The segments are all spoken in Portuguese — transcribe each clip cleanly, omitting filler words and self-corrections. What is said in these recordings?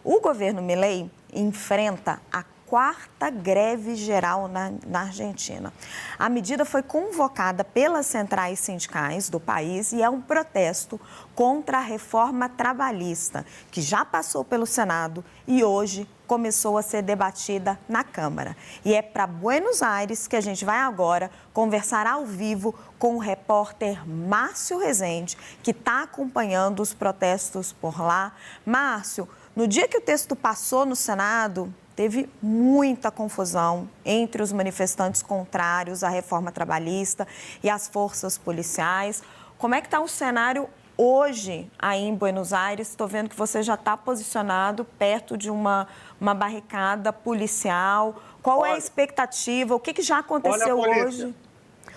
O governo Milei enfrenta a quarta greve geral na Argentina. A medida foi convocada pelas centrais sindicais do país e é um protesto contra a reforma trabalhista, que já passou pelo Senado e hoje começou a ser debatida na Câmara. E é para Buenos Aires que a gente vai agora conversar ao vivo com o repórter Márcio Rezende, que está acompanhando os protestos por lá. Márcio, no dia que o texto passou no Senado, teve muita confusão entre os manifestantes contrários à reforma trabalhista e as forças policiais. Como é que está o cenário hoje aí em Buenos Aires? Estou vendo que você já está posicionado perto de uma barricada policial. Qual é a expectativa? O que já aconteceu hoje?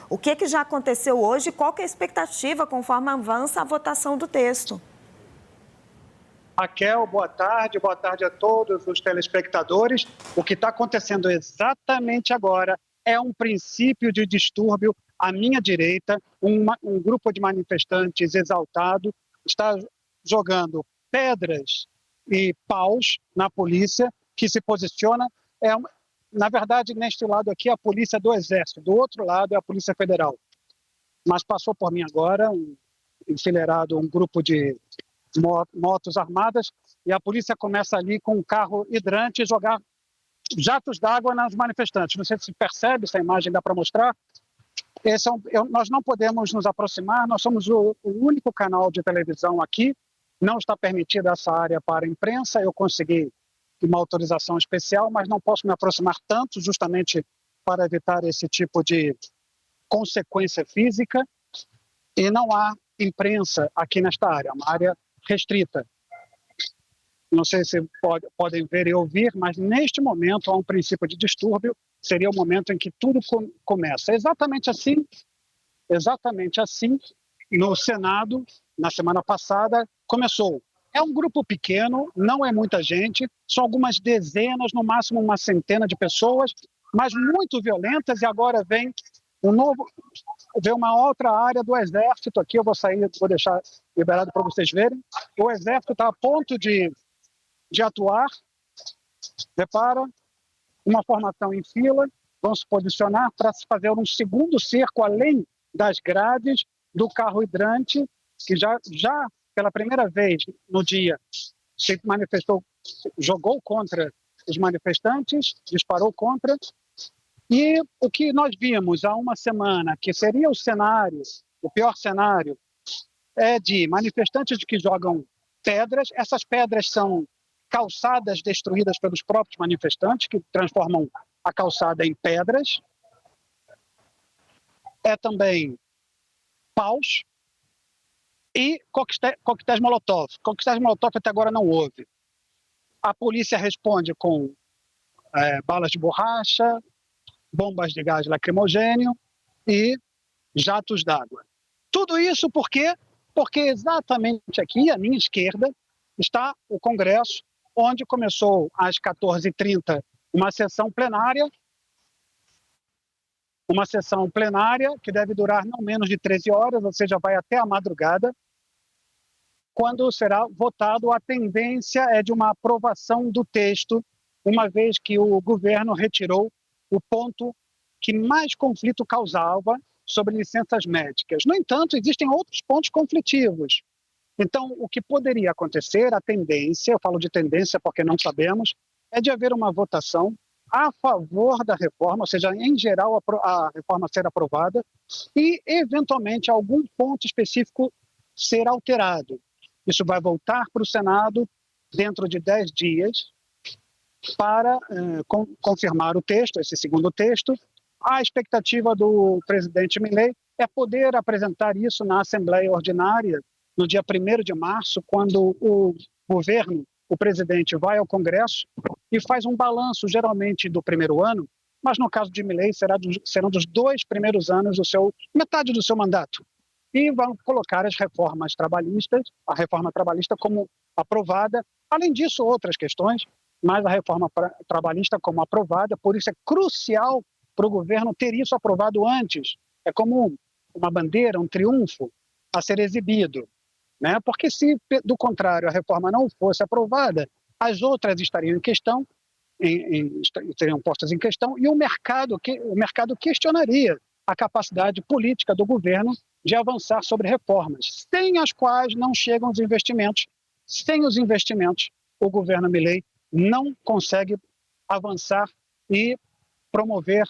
O que já aconteceu hoje? Qual que é a expectativa conforme avança a votação do texto? Raquel, boa tarde a todos os telespectadores. O que está acontecendo exatamente agora é um princípio de distúrbio à minha direita. Um grupo de manifestantes exaltado está jogando pedras e paus na polícia, que se posiciona. Na verdade, neste lado aqui, é a polícia do Exército, do outro lado é a Polícia Federal. Mas passou por mim agora, enfileirado, um grupo de motos armadas, e a polícia começa ali com um carro hidrante jogar jatos d'água nos manifestantes. Não sei se percebe, essa imagem dá para mostrar. Nós não podemos nos aproximar, nós somos o único canal de televisão aqui, não está permitida essa área para a imprensa. Eu consegui uma autorização especial, mas não posso me aproximar tanto, justamente para evitar esse tipo de consequência física, e não há imprensa aqui nesta área, é uma área restrita. Não sei se podem ver e ouvir, mas neste momento há um princípio de distúrbio, seria o momento em que tudo começa. Exatamente assim, no Senado, na semana passada, começou. É um grupo pequeno, não é muita gente, são algumas dezenas, no máximo uma centena de pessoas, mas muito violentas, e agora vem uma outra área do Exército aqui. Eu vou sair, vou deixar liberado para vocês verem. O Exército está a ponto de atuar. Repara, uma formação em fila, vão se posicionar para se fazer um segundo cerco, além das grades do carro hidrante, que já pela primeira vez no dia se manifestou, jogou contra os manifestantes, disparou contra. E o que nós vimos há uma semana, que seria o pior cenário, é de manifestantes que jogam pedras. Essas pedras são calçadas destruídas pelos próprios manifestantes, que transformam a calçada em pedras. É também paus e coquetéis Molotov. Coquetéis Molotov até agora não houve. A polícia responde com balas de borracha, bombas de gás lacrimogêneo e jatos d'água. Tudo isso por quê? Porque exatamente aqui, à minha esquerda, está o Congresso, onde começou às 14h30 uma sessão plenária que deve durar não menos de 13 horas, ou seja, vai até a madrugada, quando será votado. A tendência é de uma aprovação do texto, uma vez que o governo retirou o ponto que mais conflito causava sobre licenças médicas. No entanto, existem outros pontos conflitivos. Então, o que poderia acontecer, a tendência, eu falo de tendência porque não sabemos, é de haver uma votação a favor da reforma, ou seja, em geral a reforma ser aprovada, e eventualmente algum ponto específico ser alterado. Isso vai voltar para o Senado dentro de 10 dias para confirmar o texto, esse segundo texto. A expectativa do presidente Milei é poder apresentar isso na Assembleia Ordinária no dia 1º de março, quando o governo, o presidente, vai ao Congresso e faz um balanço, geralmente do primeiro ano, mas no caso de Milei serão dos 2 primeiros anos, metade do seu mandato. E vão colocar as reformas trabalhistas, a reforma trabalhista como aprovada. Além disso, outras questões, mas a reforma trabalhista como aprovada. Por isso é crucial para o governo ter isso aprovado antes. É como uma bandeira, um triunfo a ser exibido, né? Porque se, do contrário, a reforma não fosse aprovada, as outras estariam em questão, seriam postas em questão, e o mercado questionaria a capacidade política do governo de avançar sobre reformas, sem as quais não chegam os investimentos. Sem os investimentos, o governo Milei não consegue avançar e promover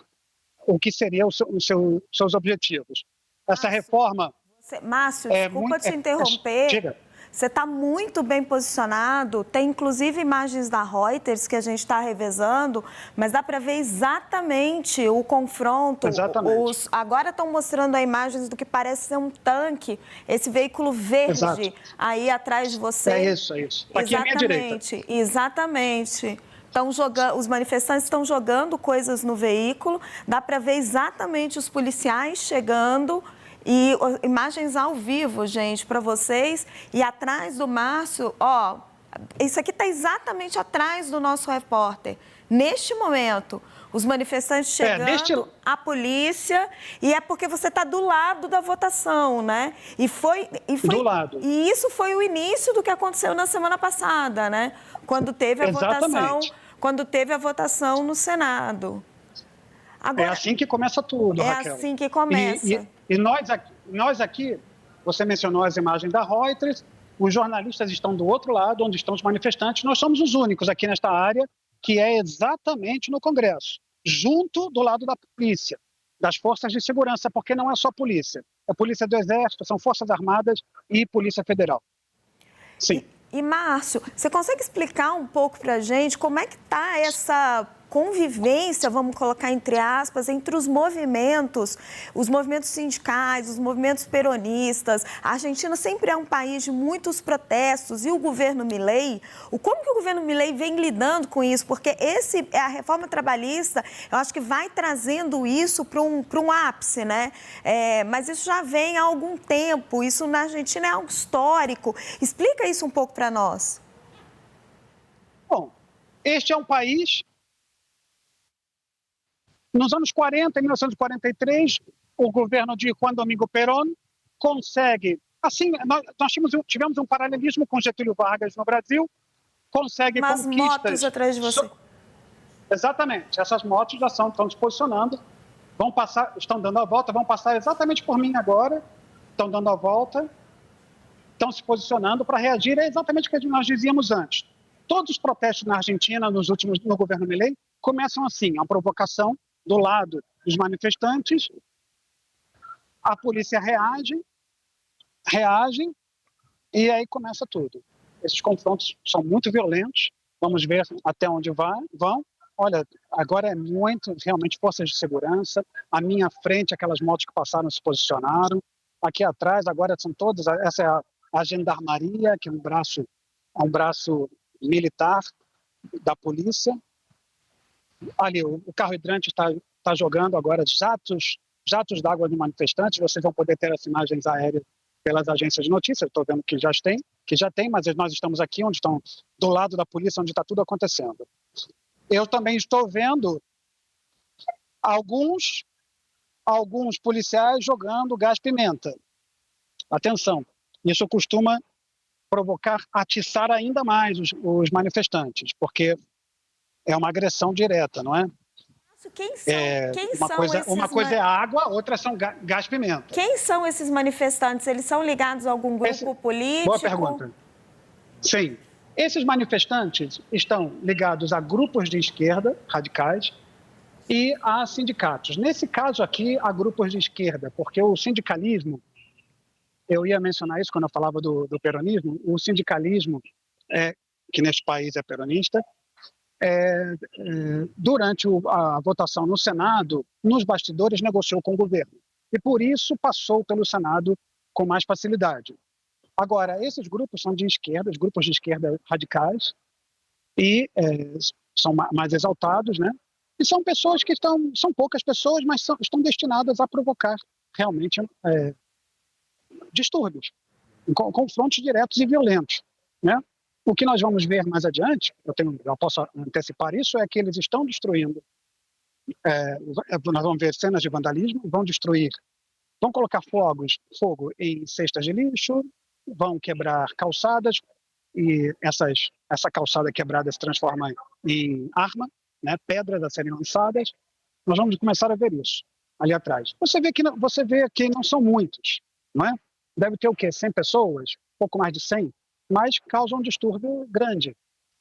o que seriam seus objetivos. Essa reforma... Márcio, desculpa te interromper. Diga. Você está muito bem posicionado, tem inclusive imagens da Reuters que a gente está revezando, mas dá para ver exatamente o confronto. Exatamente. Agora estão mostrando imagens do que parece ser um tanque, esse veículo verde. Exato. Aí atrás de você. É isso. Aqui à minha direita. Exatamente. Os manifestantes estão jogando coisas no veículo, dá para ver exatamente os policiais chegando. E imagens ao vivo, gente, para vocês. E atrás do Márcio, ó, isso aqui está exatamente atrás do nosso repórter. Neste momento, os manifestantes chegando, a polícia, e é porque você está do lado da votação, né? Do lado. E isso foi o início do que aconteceu na semana passada, né? Quando teve a votação no Senado. Agora, é assim que começa tudo, Raquel. É assim que começa. E nós aqui, você mencionou as imagens da Reuters, os jornalistas estão do outro lado, onde estão os manifestantes. Nós somos os únicos aqui nesta área, que é exatamente no Congresso, junto do lado da polícia, das forças de segurança, porque não é só polícia. É polícia do Exército, são Forças Armadas e Polícia Federal. Sim. E Márcio, você consegue explicar um pouco para a gente como é que está essa convivência, vamos colocar entre aspas, entre os movimentos sindicais, os movimentos peronistas? A Argentina sempre é um país de muitos protestos e o governo Milei, como que o governo Milei vem lidando com isso? Porque a reforma trabalhista, eu acho que vai trazendo isso para um ápice, né? Mas isso já vem há algum tempo, isso na Argentina é algo histórico. Explica isso um pouco para nós. Bom, este é um país... Nos anos 40, em 1943, o governo de Juan Domingo Perón consegue... Assim, nós tivemos um paralelismo com Getúlio Vargas no Brasil, consegue conquistas... motos atrás de você. Exatamente. Essas motos já estão se posicionando, estão dando a volta, vão passar exatamente por mim agora, estão dando a volta, estão se posicionando para reagir. É exatamente o que nós dizíamos antes. Todos os protestos na Argentina, no governo Milei, começam assim, uma provocação do lado dos manifestantes, a polícia reage, e aí começa tudo. Esses confrontos são muito violentos, vamos ver até onde vão. Olha, agora é realmente forças de segurança, à minha frente aquelas motos que passaram se posicionaram, aqui atrás agora são todas, essa é a gendarmaria, que é um braço militar da polícia. Ali, o carro hidrante está jogando agora jatos d'água de manifestantes. Vocês vão poder ter as imagens aéreas pelas agências de notícias. Estou vendo que já tem, mas nós estamos aqui onde estão do lado da polícia, onde está tudo acontecendo. Eu também estou vendo alguns policiais jogando gás-pimenta. Atenção, isso costuma atiçar ainda mais os manifestantes, porque é uma agressão direta, não é? Quem são uma coisa é água, outra são gás-pimenta. Quem são esses manifestantes? Eles são ligados a algum grupo político? Boa pergunta. Sim. Esses manifestantes estão ligados a grupos de esquerda radicais e a sindicatos. Nesse caso aqui, a grupos de esquerda, porque o sindicalismo, eu ia mencionar isso quando eu falava do peronismo, o sindicalismo, que neste país é peronista, durante a votação no Senado, nos bastidores, negociou com o governo. E por isso passou pelo Senado com mais facilidade. Agora, esses grupos são de esquerda, os grupos de esquerda radicais, e são mais exaltados, né? E são pessoas que são poucas pessoas, mas estão destinadas a provocar realmente distúrbios, confrontos diretos e violentos, né? O que nós vamos ver mais adiante, eu posso antecipar isso, é que eles estão destruindo, nós vamos ver cenas de vandalismo, vão colocar fogo em cestas de lixo, vão quebrar calçadas, e essas essa calçada quebrada se transforma em arma, né, pedras a serem lançadas. Nós vamos começar a ver isso ali atrás. Você vê que não são muitos, não é? Deve ter o quê? 100 pessoas? Pouco mais de 100, mas causa um distúrbio grande.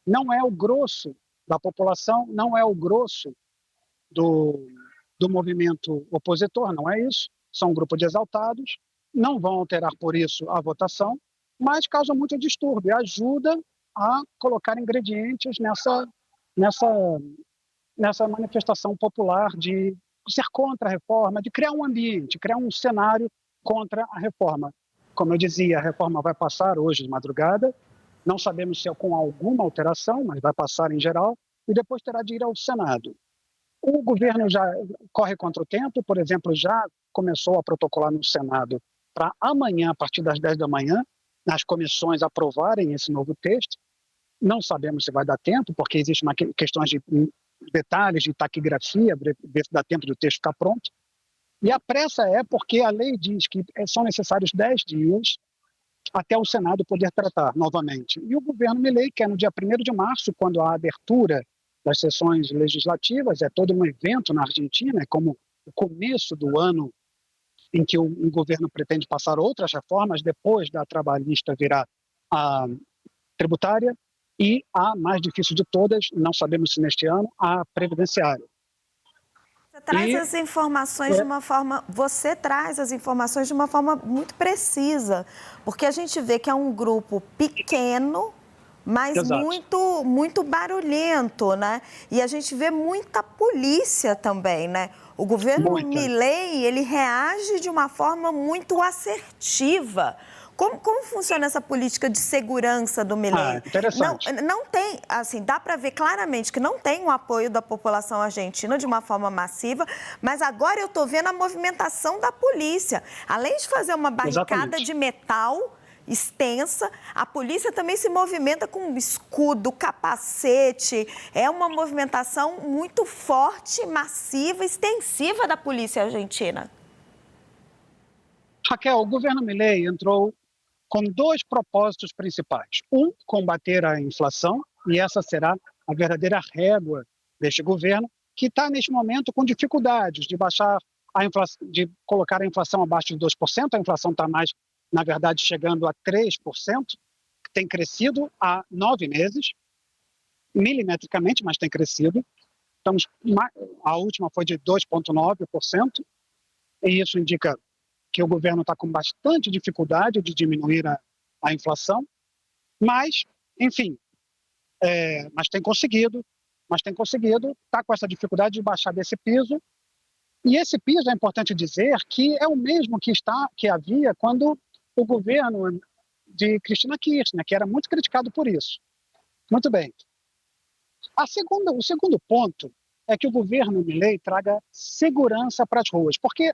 Não é o grosso da população, não é o grosso do movimento opositor, não é isso. São um grupo de exaltados, não vão alterar por isso a votação, mas causa muito distúrbio, ajuda a colocar ingredientes nessa manifestação popular de ser contra a reforma, de criar um ambiente, criar um cenário contra a reforma. Como eu dizia, a reforma vai passar hoje de madrugada, não sabemos se é com alguma alteração, mas vai passar em geral, e depois terá de ir ao Senado. O governo já corre contra o tempo, por exemplo, já começou a protocolar no Senado para amanhã, a partir das 10 da manhã, as comissões aprovarem esse novo texto. Não sabemos se vai dar tempo, porque existem questões de detalhes de taquigrafia, ver se dá tempo do texto ficar pronto. E a pressa é porque a lei diz que são necessários 10 dias até o Senado poder tratar novamente. E o governo Milei quer no dia 1º de março, quando a abertura das sessões legislativas, é todo um evento na Argentina, é como o começo do ano em que o governo pretende passar outras reformas, depois da trabalhista virá a tributária e a mais difícil de todas, não sabemos se neste ano, a previdenciária. Você traz as informações de uma forma muito precisa, porque a gente vê que é um grupo pequeno, mas muito barulhento, né? E a gente vê muita polícia também, né? O governo Milei, ele reage de uma forma muito assertiva. Como funciona essa política de segurança do Milei? Interessante. Não tem, assim, dá para ver claramente que não tem o apoio da população argentina de uma forma massiva, mas agora eu estou vendo a movimentação da polícia. Além de fazer uma barricada de metal extensa, a polícia também se movimenta com escudo, capacete. É uma movimentação muito forte, massiva, extensiva da polícia argentina. Raquel, o governo Milei entrou com 2 propósitos principais. Combater a inflação, e essa será a verdadeira régua deste governo, que está neste momento com dificuldades de baixar a inflação, de colocar a inflação abaixo de 2%. A inflação está mais, na verdade, chegando a 3%, que tem crescido há 9 meses, milimetricamente, mas tem crescido. A última foi de 2,9%, e isso indica que o governo está com bastante dificuldade de diminuir a inflação, mas, enfim, mas tem conseguido, está com essa dificuldade de baixar desse piso, e esse piso, é importante dizer, que é o mesmo que havia quando o governo de Cristina Kirchner, que era muito criticado por isso. Muito bem. O segundo ponto é que o governo Milei traga segurança para as ruas, porque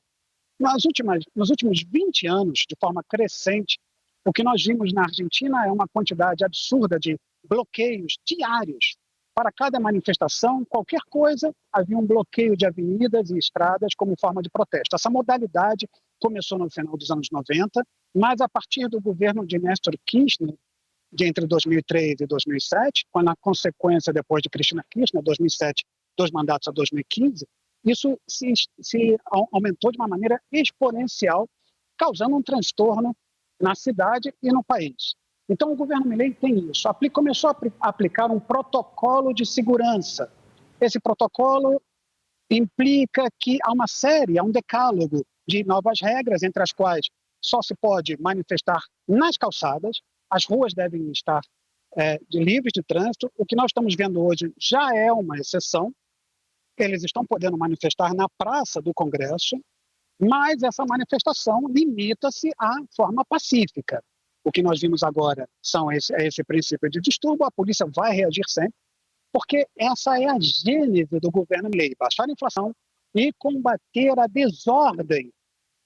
nos últimos 20 anos, de forma crescente, o que nós vimos na Argentina é uma quantidade absurda de bloqueios diários. Para cada manifestação, qualquer coisa, havia um bloqueio de avenidas e estradas como forma de protesto. Essa modalidade começou no final dos anos 90, mas a partir do governo de Néstor Kirchner, entre 2003 e 2007, quando a consequência depois de Cristina Kirchner, 2007, 2 mandatos a 2015, isso se aumentou de uma maneira exponencial, causando um transtorno na cidade e no país. Então, o governo Milei tem isso. Começou a aplicar um protocolo de segurança. Esse protocolo implica que há um decálogo de novas regras, entre as quais só se pode manifestar nas calçadas, as ruas devem estar livres de trânsito. O que nós estamos vendo hoje já é uma exceção. Eles estão podendo manifestar na Praça do Congresso, mas essa manifestação limita-se à forma pacífica. O que nós vimos agora é esse princípio de distúrbio, a polícia vai reagir sempre, porque essa é a gênese do governo Milei, baixar a inflação e combater a desordem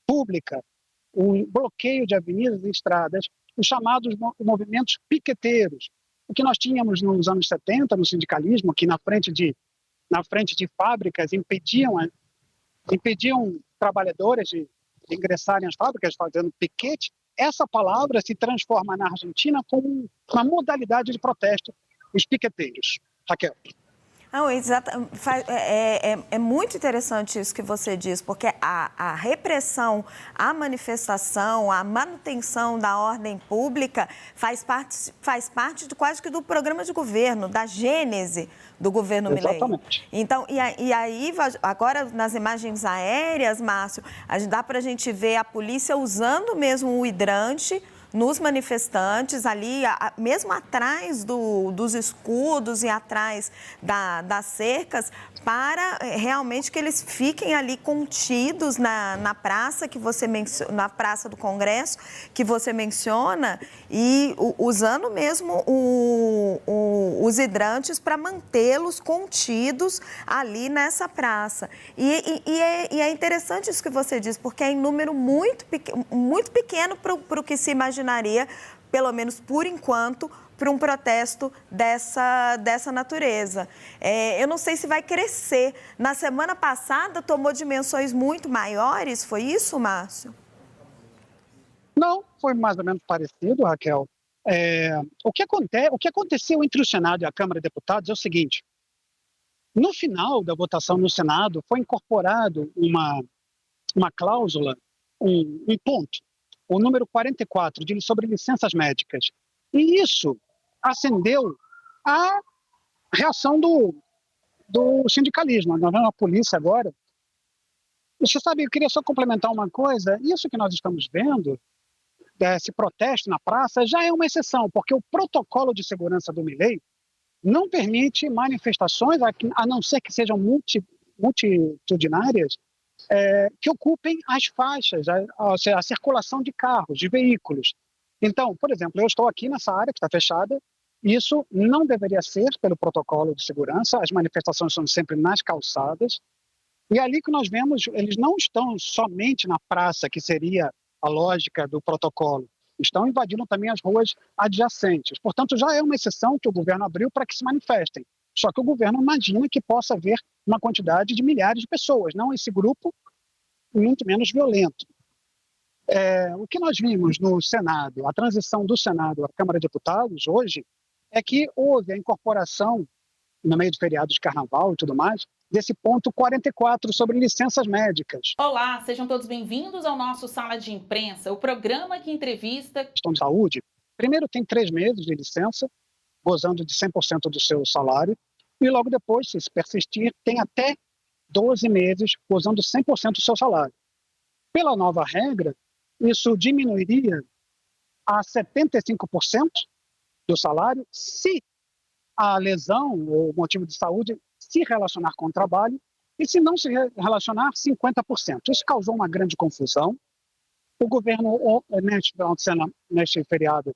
pública, o bloqueio de avenidas e estradas, os chamados movimentos piqueteiros. O que nós tínhamos nos anos 70, no sindicalismo, que na frente de fábricas impediam trabalhadores de ingressarem às fábricas fazendo piquete. Essa palavra se transforma na Argentina como uma modalidade de protesto os piqueteiros. Raquel. Não, é muito interessante isso que você diz, porque a repressão, a manifestação, a manutenção da ordem pública faz parte quase que do programa de governo, da gênese do governo Milei. Exatamente. Então, e aí, agora nas imagens aéreas, Márcio, dá para a gente ver a polícia usando mesmo o hidrante nos manifestantes, ali, mesmo atrás dos escudos e atrás das cercas, para realmente que eles fiquem ali contidos na praça que você na Praça do Congresso, que você menciona, e usando mesmo os hidrantes para mantê-los contidos ali nessa praça. E é interessante isso que você diz, porque é em número muito pequeno para o que se imaginaria, pelo menos por enquanto, para um protesto dessa natureza. Eu não sei se vai crescer. Na semana passada, tomou dimensões muito maiores, foi isso, Márcio? Não, foi mais ou menos parecido, Raquel. O que aconteceu entre o Senado e a Câmara de Deputados é o seguinte: no final da votação no Senado, foi incorporado uma cláusula, um ponto, o número 44, sobre licenças médicas. E isso acendeu a reação do sindicalismo. Nós vemos a polícia agora. E você sabe, eu queria só complementar uma coisa. Isso que nós estamos vendo, esse protesto na praça, já é uma exceção, porque o protocolo de segurança do Milei não permite manifestações, a não ser que sejam multitudinárias, que ocupem as faixas, a circulação de carros, de veículos. Então, por exemplo, eu estou aqui nessa área que está fechada, isso não deveria ser pelo protocolo de segurança, as manifestações são sempre nas calçadas, e ali que nós vemos, eles não estão somente na praça, que seria a lógica do protocolo, estão invadindo também as ruas adjacentes. Portanto, já é uma exceção que o governo abriu para que se manifestem. Só que o governo imagina que possa haver uma quantidade de milhares de pessoas, não esse grupo, muito menos violento. O que nós vimos no Senado, a transição do Senado à Câmara de Deputados hoje, é que houve a incorporação, no meio do feriado de Carnaval e tudo mais, desse ponto 44 sobre licenças médicas. Olá, sejam todos bem-vindos ao nosso Sala de Imprensa, o programa que entrevista... Questão de saúde, primeiro tem 3 meses de licença, gozando de 100% do seu salário, e logo depois, se persistir, tem até 12 meses gozando 100% do seu salário. Pela nova regra, isso diminuiria a 75% do salário se a lesão ou motivo de saúde se relacionar com o trabalho e se não se relacionar, 50%. Isso causou uma grande confusão. O governo, neste feriado,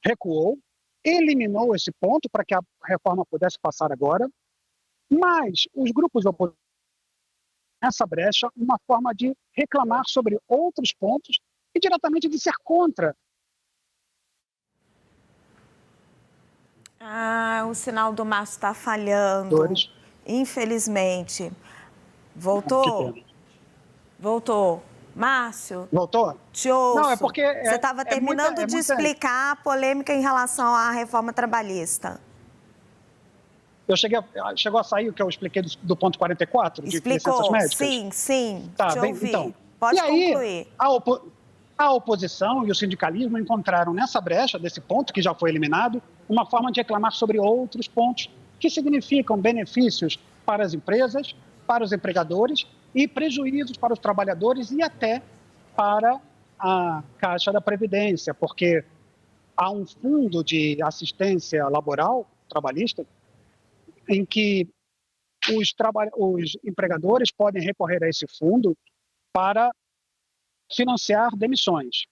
recuou, eliminou esse ponto para que a reforma pudesse passar agora, mas os grupos opositores nessa brecha uma forma de reclamar sobre outros pontos e diretamente de ser contra. O sinal do Márcio está falhando. Infelizmente. Voltou? Voltou. Márcio? Voltou? Te ouço. Não, é porque... Você estava terminando de explicar a polêmica em relação à reforma trabalhista. Chegou a sair o que eu expliquei do ponto 44, de licenças médicas? Sim. Tá, te bem, ouvi. então. Pode concluir. Aí, a oposição e o sindicalismo encontraram nessa brecha, desse ponto que já foi eliminado, uma forma de reclamar sobre outros pontos que significam benefícios para as empresas, para os empregadores e prejuízos para os trabalhadores e até para a Caixa da Previdência, porque há um fundo de assistência laboral, trabalhista, em que os empregadores podem recorrer a esse fundo para financiar demissões.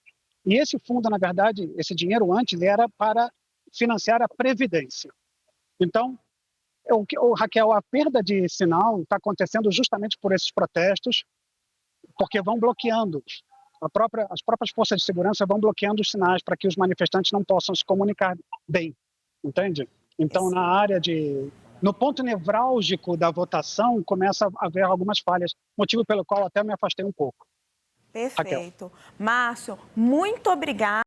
E esse fundo, na verdade, esse dinheiro antes era para financiar a Previdência. Então, Raquel, a perda de sinal está acontecendo justamente por esses protestos, porque vão bloqueando. As próprias forças de segurança vão bloqueando os sinais para que os manifestantes não possam se comunicar bem, entende? Então, no ponto nevrálgico da votação, começa a haver algumas falhas, motivo pelo qual até me afastei um pouco. Perfeito. Raquel. Márcio, muito obrigada.